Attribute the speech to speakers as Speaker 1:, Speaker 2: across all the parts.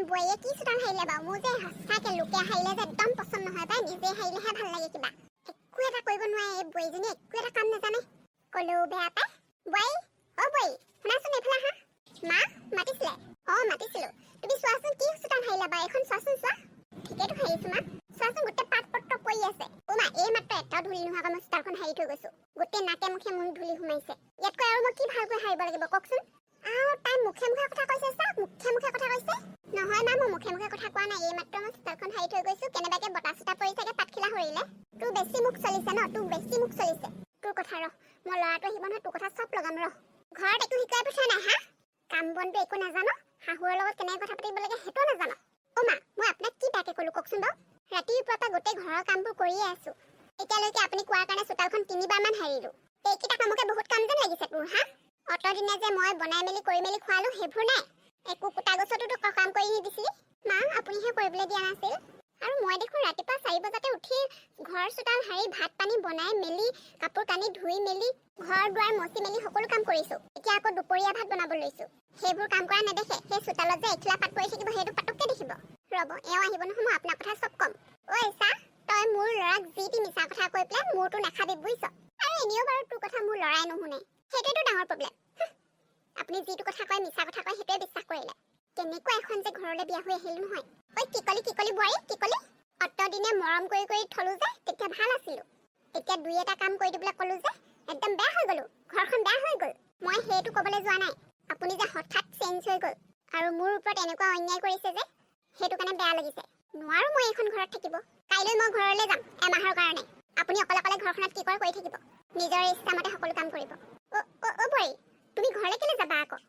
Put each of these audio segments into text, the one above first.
Speaker 1: বয়ে কি চোতাল হাৰিলে বাৰু মোৰ যে সঁচাকে লোকে হাৰিলে যে একদম পছন্দ নহয় পাই নিজে হাৰিলেহে ভাল লাগে কিবা একো এটা কৰিব নোৱাৰে এই বইজনী একো এটা কাম নাজানে কলেও বেয়া পায় বই অ বই শুনাচোন এইফালে আহা মা মাতিছিলে মাতিছিলো তুমি চোৱাচোন কি চোতাল হাৰিলা বাৰু এখন চোৱাচোন চোৱা ঠিকেইতো হাৰিছো মা চোৱাচোন গোটেই পাত পত্ৰ পৰি আছে মা এই মাত্ৰ এটাও ধূলি নোহোৱাকৈ মই চোতালখন হাৰি থৈ গৈছো গোটেই নাকে মুখে মোৰ ধূলি সোমাইছে ইয়াতকৈ আৰু মই কি ভালকৈ হাৰিব লাগিব কওকচোন তাই মুখে মুখে কথা কৈছে চা মুখে মুখে কথা কৈছে নহয় মা মই মুখে মুখে কথা কোৱা নাই এই মাত্ৰ মই চোতালখন হাৰি থৈ গৈছো কেনেবাকে বতাহ চোতা পৰি থাকে পাতখিলা সৰিলে তোৰ বেছি মুখ চলিছে ন তোৰ বেছি মুখ চলিছে তোৰ কথা ৰহ মই ল'ৰাটো আহিব নহয় তোৰ কথা চব লগাম ৰহ ঘৰত একো শিকাই পঠোৱা নাই হা কাম বনটো একো নাজানো শাহুৰ লগত কেনেকৈ কথা পাতিব লাগে সেইটো নাজানো মা মই আপোনাক কি তাকে ক'লো কওকচোন বাৰু ৰাতিপুৱাৰ পৰা গোটেই ঘৰৰ কামবোৰ কৰিয়ে আছো এতিয়ালৈকে আপুনি কোৱাৰ কাৰণে চোতালখন 3বাৰমান হাৰিলো এইকেইটা কামকে বহুত কাম যেন লাগিছে তোৰ হা অত দিনে যে মই বনাই মেলি কৰি মেলি খোৱালো সেইবোৰ নাই একো কুটা গছতো কাম কৰি নিদিছিলি মা আপুনিহে কৰিবলৈ দিয়া নাছিল আৰু মই দেখোন ৰাতিপুৱা 4 বজাতে উঠি ঘৰ চোতাল হাৰি ভাত পানী বনাই মেলি কাপোৰ কানি ধুই মেলি ঘৰ দুৱাৰ মচি মেলি সকলো কাম কৰিছো এতিয়া আকৌ দুপৰীয়া ভাত বনাব লৈছো সেইবোৰ কাম কৰা নেদেখে সেই চোতালত যে এখিলা পাত পৰি থাকিব সেইটো পাতককে দেখিব ৰ'ব এওঁ আহিব নহয় মই আপোনাৰ কথা চব কম ঐ চা তই মোৰ ল'ৰাক যি টি মিছা কথা কৈ পেলাই মোৰটো নাখাবি বুজিছ আৰু এনেও বাৰু তোৰ কথা মোৰ ল'ৰাই নুশুনে সেইটোৱেতো ডাঙৰ প্ৰব্লেম আপুনি যিটো কথা কয় মিছা কথা কয় সেইটোৱে বিশ্বাস কৰিলে কেনেকুৱা এখন যে ঘৰলৈ বিয়া হৈ আহিলো নহয় ঐ কিকলি বোৱাৰী কিকলি অত দিনে মৰম কৰি কৰি থলো যে তেতিয়া ভাল আছিলো এতিয়া দুই এটা কাম কৰি দিবলৈ ক'লো যে একদম বেয়া হৈ গলো ঘৰখন বেয়া হৈ গ'ল মই সেইটো ক'বলৈ যোৱা নাই আপুনি যে হঠাৎ চেঞ্জ হৈ গ'ল আৰু মোৰ ওপৰত এনেকুৱা অন্যায় কৰিছে যে সেইটো কাৰণে বেয়া লাগিছে নোৱাৰো মই এইখন ঘৰত থাকিব কাইলৈ মই ঘৰলৈ যাম এমাহৰ কাৰণে আপুনি অকলে অকলে ঘৰখনত কি কৰে কৰি থাকিব নিজৰ ইচ্ছামতে সকলো কাম কৰিব অ বোৱাৰী তুমি ঘৰলৈ কেলে যাবা আকৌ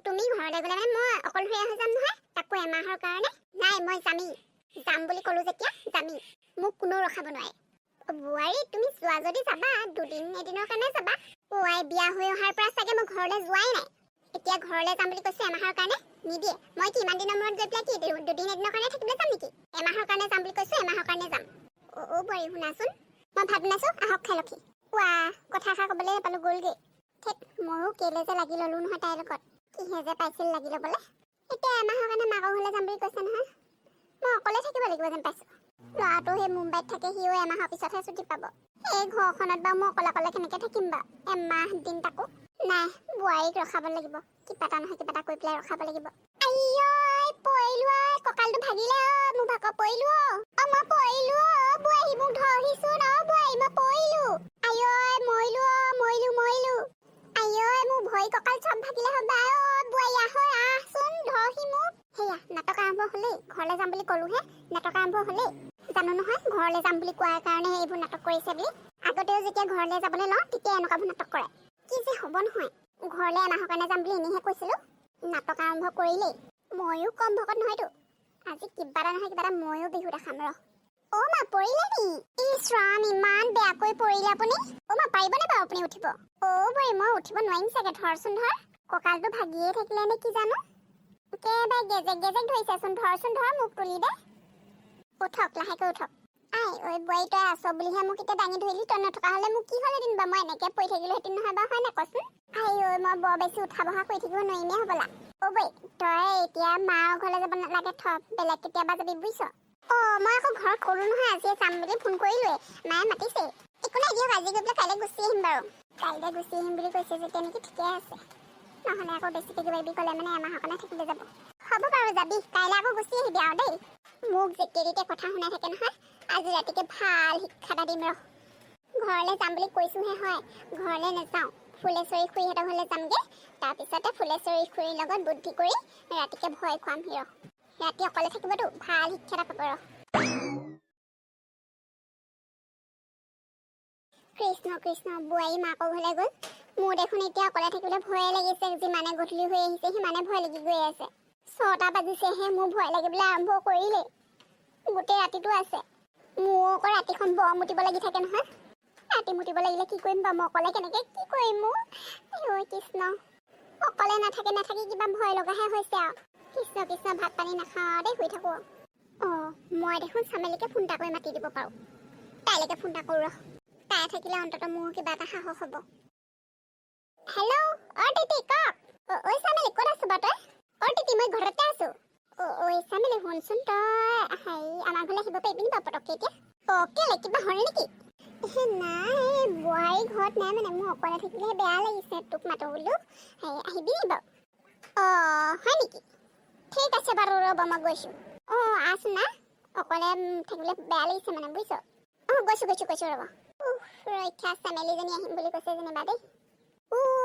Speaker 1: তুমি ঘৰলৈ গ'লে মানে মই অকলশৰীয়া হৈ যাম নহয় তাকো এমাহৰ কাৰণে নাই মই যাম বুলি ক'লো যেতিয়া যামেই মোক কোনো ৰখাব নোৱাৰে বোৱাৰী তুমি যোৱা যদি যাবা দুদিন এদিনৰ কাৰণে যাবা বিয়া হৈ অহাৰ পৰা চাগে মই ঘৰলৈ যোৱাই নাই এতিয়া ঘৰলৈ যাম বুলি কৈছো এমাহৰ কাৰণে নিদিয়ে মই কি ইমান দিনৰ মূৰত গৈ পেলাই কি দুদিন এদিনৰ কাৰণে থাকিবলৈ যাম নেকি এমাহৰ কাৰণে যাম বুলি কৈছো এমাহৰ কাৰণে যাম বোৱাৰী শুনাচোন মই ভাত বনাইছো আহক খাই লখি কথা এষাৰ ক'বলৈ নাপালো গ'লগৈ ময়ো কেলে যে লাগি ল'লো নহয় তাইৰ লগত কিহে যে পাইছিল লাগি ল'বলৈ এতিয়া এমাহৰ কাৰণে মাকৰ ঘৰলৈ যাম বুলি কৈছে নহয় মই অকলে থাকিব লাগিব যেন পাইছো ল'ৰাটো সেই মুম্বাইত থাকে সিও এমাহৰ পিছতহে ছুটি পাব এই ঘৰখনত বাৰু মই অকলে কেনেকৈ থাকিম বাৰু এমাহ দিন তাকো নাই বোৱাৰীক ৰখাব লাগিব কিবা এটা নহয় কিবা এটা কৰি পেলাই ৰখাব লাগিব পৰিলো কঁকালটো ভাগিলে মোৰ ভাগৰ পৰিলো মই পৰিলো বোৱাৰী মোক ধৰিছো বোৱাৰী মই পৰিলো মৰিলো মোৰ ভৰি কঁকাল চব ভাগিলে হ'বা বোৱাৰী আহচোন ধৰহি মোক সেয়া নাটক আৰম্ভ হ'লেই ঘৰলৈ যাম বুলি ক'লোহে নাটক আৰম্ভ হ'লেই জানো নহয় ঘৰলৈ যাম বুলি কোৱাৰ কাৰণে এইবোৰ নাটক কৰিছে বুলি আগতেও যেতিয়া ঘৰলৈ যাবলৈ লওঁ তেতিয়া এনেকুৱাবোৰ নাটক কৰে কি যে হ'ব নহয় ঘৰলৈ এমাহৰ কাৰণে যাম বুলি এনেহে কৈছিলো নাটক আৰম্ভ কৰিলেই ময়ো কম ভকত নহয়তো আজি কিবা এটা নহয় কিবা এটা ময়ো বিহু দেখাম মা পৰিলে নি ইছ ৰাম ইমান বেয়াকৈ পৰিলে আপুনি মা পাৰিবনে বাৰু আপুনি উঠিব বোৱাৰী মই উঠিব নোৱাৰিম চাগে ধৰচোন ধৰ কঁকালটো ভাগিয়ে থাকিলে নে কি জানো একেবাৰে গেজেক ধৰিছেচোন ধৰচোন ধৰ মোক তুলি দে উঠক লাহেকৈ উঠক বোৱাৰী তই আছ বুলিহে মোক এতিয়া দাঙি ধৰিলি তই নথকা হ'লে মোক কি হ'লে দিন বাৰু মই এনেকৈ পৰি থাকিলোহেঁতেন নহয় বাৰু হয় নাই কচোন মই বৰ বেছি উঠা বহা কৰি থাকিব নোৱাৰিমেই হ'বলা বোৱাৰী তই এতিয়া মাৰ ঘৰলৈ যাব নালাগে বেলেগ কেতিয়াবা যাবি বুজিছ মই আকৌ ঘৰত ক'লো নহয় আজি যাম বুলি ফোন কৰিলোৱে মায়ে মাতিছে একো নাই দিয়ক আজি গৈ পেলাই কাইলৈ গুচি আহিম বাৰু কাইলৈ গুচি আহিম বুলি কৈছে যেতিয়া নেকি ঠিকে আছে নহ'লে আকৌ বেছিকৈ কিবা কিবি ক'লে মানে এমাহৰ কাৰণে থাকিব যাব হ'ব বাৰু যাবি কাইলৈ আকৌ গুচি আহিবি আৰু দেই মোক যেতিয়া তেতিয়া কথা শুনাই থাকে নহয় আজি ৰাতিকে ভাল শিক্ষা এটা দিম ঘৰলৈ যাম বুলি কৈছোহে হয় ঘৰলৈ নাযাওঁ ফুলেশ্বৰী খুৰীহঁতৰ ঘৰলৈ যামগৈ তাৰপিছতে ফুলেশ্বৰী খুৰীৰ লগত বুদ্ধি কৰি ৰাতিকে ভয় খুৱামহি ৰাতি অকলে থাকিবতো ভাল শিক্ষা এটা পাব কৃষ্ণ বোৱাৰী মাকৰ ঘৰলৈ গ'ল মোৰ দেখোন এতিয়া অকলে থাকিবলৈ ভয়ে লাগিছে যিমানে গধূলি হৈ আহিছে সিমানে ভয় লাগি গৈ আছে 6টা বাজিছেহে মোৰ ভয় লাগিবলৈ আৰম্ভ কৰিলে গোটেই ৰাতিটো আছে মোৰ আকৌ ৰাতিখন বৰ মুতিব লাগি থাকে নহয় ৰাতি মুতিব লাগিলে কি কৰিম বাৰু মই অকলে কেনেকৈ কি কৰিম মোৰ কৃষ্ণ অকলে নাথাকি কিবা ভয় লগাহে হৈছে আৰু কৃষ্ণ ভাত পানী নাখাওঁ দেই শুই থাকোঁ মই দেখোন চামেলিকে ফোন এটা কৰি মাতি দিব পাৰোঁ তাইলৈকে ফোন এটা কৰোঁ তাই থাকিলে অন্তত মোৰ কিবা এটা সাহস হ'ব হেল্ল' টিটি কওক চামেলি ক'ত আছো বাৰু তই টিটি মই ঘৰতে আছো ঐ চামেলি শুনচোন তই আমাৰ ঘৰলৈ আহিব পাৰিবি নি বাৰু পটককৈ এতিয়া কেলে কিবা হ'ল নেকি নাই বোৱাৰী ঘৰত নাই মানে মোৰ অকলে থাকিলে বেয়া লাগিছে তোক মাতো বোলো আহিবি নি বাৰু হয় নেকি ঠিক আছে বাৰু ৰ'ব মই গৈছোঁ আছ না অকলে থাকিলে বেয়া লাগিছে মানে বুজিছ গৈছোঁ ৰ'ব ৰক্ষা চামেলিজনী আহিম বুলি কৈছে যেনিবা দেই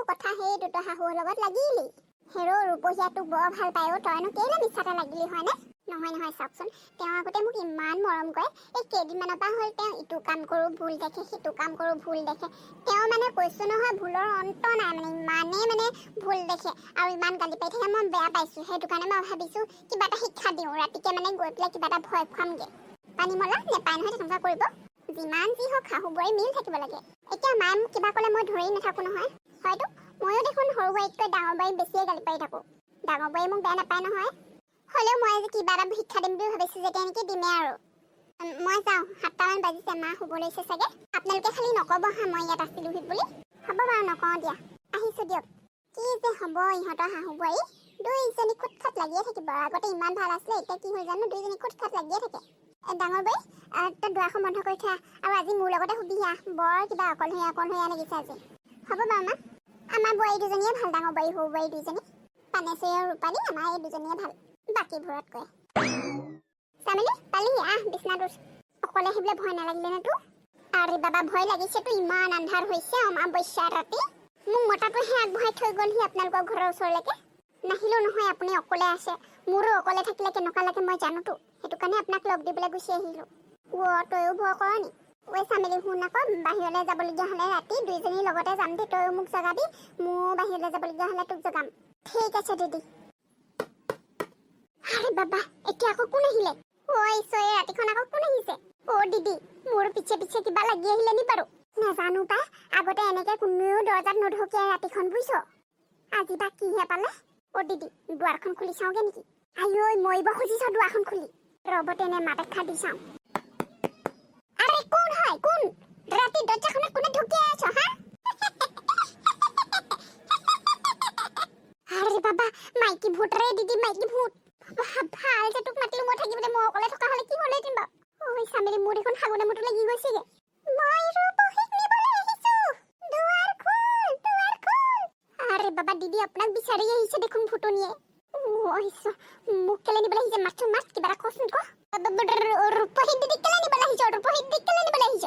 Speaker 1: কথা সেইটো তই শাহুৰ লগত লাগিলি হেৰ ৰূপহীয়া তোক বৰ ভাল পায় তইনো কেলে মিছাতে লাগিলি হয়নে নহয় চাওকচোন তেওঁ আগতে মোক ইমান মৰম কৰে এই কেইদিনমানৰ পৰা হ'ল তেওঁ ইটো কাম কৰোঁ ভুল দেখে সিটো কাম কৰোঁ ভুল দেখে তেওঁ মানে কৈছোঁ নহয় ভুলৰ অন্ত নাই মানে ইমানেই মানে ভুল দেখে আৰু ইমান গালি পাই থাকে মই বেয়া পাইছোঁ সেইটো কাৰণে মই ভাবিছোঁ কিবা এটা শিক্ষা দিওঁ ৰাতিকে মানে গৈ পেলাই কিবা এটা ভয় খুৱামগৈ পানী মলা নেপায় নহয় তেনেকুৱা কৰিব যিমান যি হওক শাহু বোৱাৰী মিল থাকিব লাগে এতিয়া মায়ে মোক কিবা ক'লে মই ধৰি নাথাকোঁ নহয় হয়তো ময়ো দেখোন সৰু বোৱাৰীতকৈ ডাঙৰ বোৱাৰী বেছিয়ে গালি পাৰি থাকোঁ ডাঙৰ বোৱাৰী মোক বেয়া নাপায় নহয় হ'লেও মই আজি কিবা এটা শিক্ষা দিম বুলি ভাবিছোঁ যেতিয়া নেকি দিমেই আৰু মই যাওঁ 7টামান বাজিছে মা শুব লৈছে চাগে আপোনালোকে খালি নক'ব হা মই ইয়াত আছিলোহি বুলি হ'ব বাৰু নকওঁ দিয়া আহিছোঁ দিয়ক কি যে হ'ব ইহঁতৰ শাহু বোৱাৰী দুইজনী খুটখাট লাগিয়ে থাকিব আগতে ইমান ভাল আছিলে এতিয়া কি হ'ল জানো দুইজনী খুটখাট লাগিয়ে থাকে ডাঙৰ বোৱাৰী তই দুৱাৰখন বন্ধ কৰি থোৱা আৰু আজি মোৰ লগতে শুবি বৰ কিবা অকলশৰীয়া লাগিছে আজি হ'ব বাৰু মা আমাৰ বোৱাৰী দুজনীয়ে ভাল ডাঙৰ বোৱাৰী সৰু বোৱাৰী দুইজনী পানেশ্বৰী আৰু ৰূপালী আমাৰ এই দুজনীয়ে ভাল বাকীবোৰতকৈ চামেলি পালিহি বিছনাটোত অকলে আহিবলৈ ভয় নালাগিলে নে তোৰ আৰে বাবা ভয় লাগিছেতো ইমান আন্ধাৰ হৈছে অমাৱস্যা ৰাতি মোক মতাটোহে আগবঢ়াই থৈ গ'লহি আপোনালোকৰ ঘৰৰ ওচৰলৈকে নাহিলেও নহয় আপুনি অকলে আছে মোৰো অকলে থাকিলে কেনেকুৱা লাগে মই জানোতো সেইটো কাৰণে আপোনাক লগ দিবলৈ গুচি আহিলোঁ তয়ো ভয় কৰ নি চামেলি শুন আকৌ বাহিৰলৈ যাবলগীয়া হ'লে ৰাতি দুইজনীৰ লগতে যাম দেই তয়ো মোক জগাবি মোৰ বাহিৰলৈ যাবলগীয়া হ'লে তোক জগাম ঠিক আছে দিদি আৰে বাবা এতিয়া আকৌ কোন আহিলে ঈশ্বৰে ৰাতিখন আকৌ কোন আহিছে দিদি মোৰ পিছে কিবা লাগি আহিলে নি বাৰু নাজানো পাই আগতে এনেকে কোনেও দৰ্জাত নঢকিয়াই ৰাতিখন বুজিছ আজি বা কিহে পালে দিদি দুৱাৰখন খুলি চাওঁগে নেকি আইঐ মৰিব খুজিছ দুৱাৰখন খুলি ৰ'ব তেনে মাত এষাৰ দি চাওঁ আৰে কোন হয় কোন ৰাতি দৰ্জাখনত কোনে ঢকিয়াই আছ হা আৰে বাবা মাইকী ভূত ৰে দিদি মাইকী ভূত ভাল যে তোক মাতিলো মই থাকিবলৈ মই অকলে থকা হ'লে কি হ'লেহেঁতেন বাৰু চামেলি মোৰ দেখোন সাগুনে মুটো লাগি গৈছেগে মই ৰূপহীক নিবলৈ আহিছোঁ দুৱাৰ খোল আৰে বাবা দিদি আপোনাক বিচাৰি আহিছে দেখোন ভূতনীয়ে মোক কেলে নিবলৈ আহিছে মাত কিবা এটা কচোন ক ৰূপহীক দিদি কেলে নিবলৈ আহিছ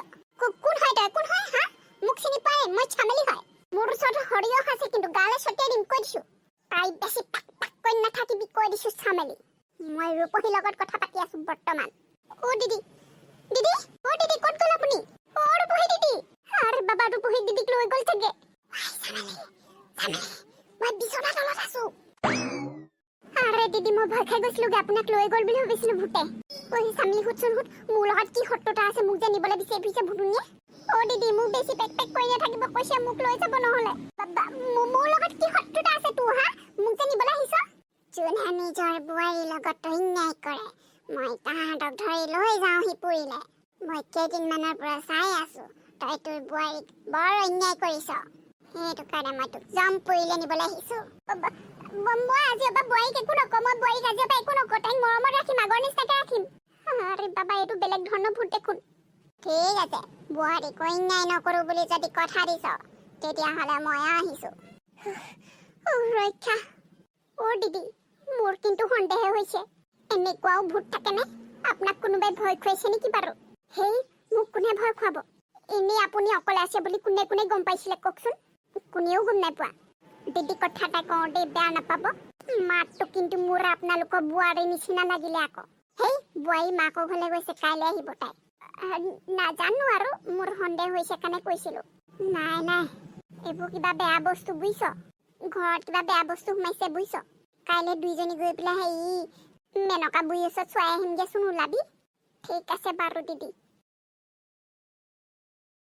Speaker 1: কোন হয় তই হা মোক চিনি পাই মই চামেলি হয় মোৰ ওচৰত সৰিয়হ আছে কিন্তু গালে ছটিয়াই দিম কৈ দিছোঁ তাই বেছি পাক কৈ নাথাকিবি কৈ দিছোঁ চামেলি মই ৰূপহীৰ লগত কথা পাতি আছোঁ বৰ্তমান দিদি ক'ত গ'ল আপুনি ৰূপহী দিদি আৰে বাবা ৰূপহী দিদিক লৈ গ'ল চাগে মই বিছনা তলত আছোঁ আৰে দিদি মই ভয় খাই গৈছিলোগে আপোনাক লৈ গ'ল বুলি ভাবিছিলোঁ ভূতে চামেলি শুধ মোৰ লগত কি শত্ৰুতা আছে মোক যে নিবলৈ বিচাৰি ফুৰিছে ভূতনীয়ে দিদি মোক বেছি পেক কৰি নাথাকিব কৈছে মোক লৈ যাব নহ'লে মোৰ লগত কি শত্ৰুতা আছে তোৰ হা মোক যে নিবলৈ আহিছ যোনে নিজৰ বোৱাৰীৰ লগত অন্যায় কৰে মই তাহাঁতক ধৰি লৈ যাওঁ সিপুৰিলে মই কেইদিনমানৰ পৰা চাই আছোঁ তই তোৰ বোৱাৰীক বৰ অন্যায় কৰিছ সেইটো কাৰণে মই তোক জমপুৰিলে নিবলৈ আহিছোঁ মই আজিৰ পৰা বোৱাৰীক একো নকওঁ মই বোৱাৰীক আজিৰ পৰা একো নকওঁ তাইক মৰমত ৰাখিম আগৰ নিচিনাকৈ ৰাখিম আৰে বাবা এইটো বেলেগ ধৰণৰ ভূত দেখোন ঠিক আছে বোৱাৰীক অন্যায় নকৰোঁ বুলি যদি কথা দিছ তেতিয়াহ'লে মই আহিছোঁ ৰক্ষা দিদি মোৰ কিন্তু সন্দেহ হৈছে এনেকুৱাও ভূত থাকেনে আপোনাক কোনোবাই ভয় খুৱাইছে নেকি বাৰু মোক কোনে ভয় খুৱাব এনেই আপুনি অকলে আছে বুলি কোনে গম পাইছিলে কওকচোন কোনেও গম নাই পোৱা দিদি কথা এটা কওঁতে বেয়া নাপাব মাতটো কিন্তু মোৰ আপোনালোকৰ বোৱাৰীৰ নিচিনা লাগিলে আকৌ বোৱাৰী মাকৰ ঘৰলৈ গৈছে কাইলৈ আহিব তাই নাজানো আৰু মোৰ সন্দেহ হৈছে কাৰণে কৈছিলোঁ নাই এইবোৰ কিবা বেয়া বস্তু বুজিছ ঘৰত কিবা বেয়া বস্তু সোমাইছে বুজিছ কাইলৈ দুইজনী গৈ পেলাই মেনকা বুঢ়ী ওচৰত চোৱাই আহিমগেচোন ওলাবি ঠিক আছে বাৰু দিদি